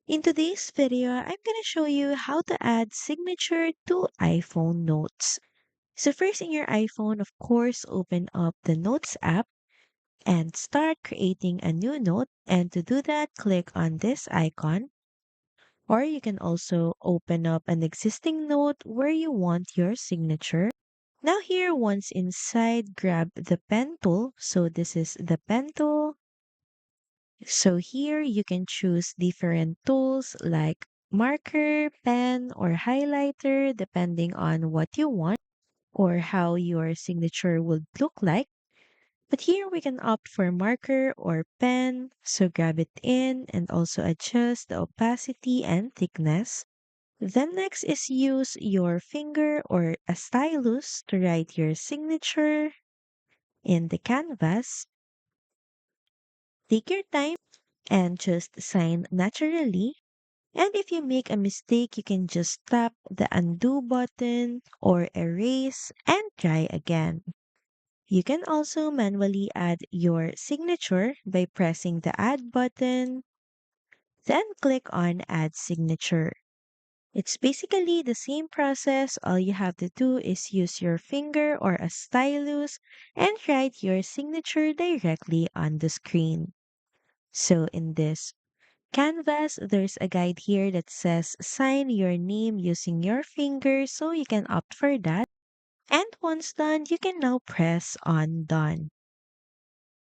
In today's video, I'm going to show you how to add signature to iPhone notes. So first in your iPhone, of course, open up the Notes app and start creating a new note. And to do that, click on this icon. Or you can also open up an existing note where you want your signature. Now here, once inside, grab the pen tool. So this is the pen tool. So here you can choose different tools like marker, pen, or highlighter depending on what you want or how your signature would look like. But here we can opt for marker or pen. So grab it in and also adjust the opacity and thickness. Then next is use your finger or a stylus to write your signature in the canvas. Take your time and just sign naturally. And if you make a mistake, you can just tap the undo button or erase and try again. You can also manually add your signature by pressing the add button, then click on add signature. It's basically the same process. All you have to do is use your finger or a stylus and write your signature directly on the screen. So in this Canvas, there's a guide here that says sign your name using your finger, so you can opt for that. And once done, you can now press on done.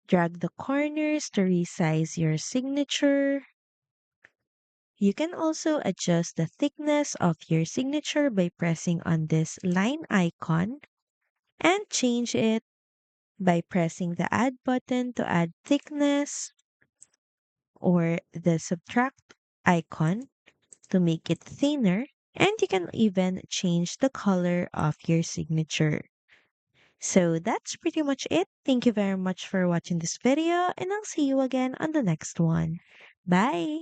Drag the corners to resize your signature. You can also adjust the thickness of your signature by pressing on this line icon and change it by pressing the add button to add thickness or the subtract icon to make it thinner, and you can even change the color of your signature. So that's pretty much it. Thank you very much for watching this video, and I'll see you again on the next one. Bye!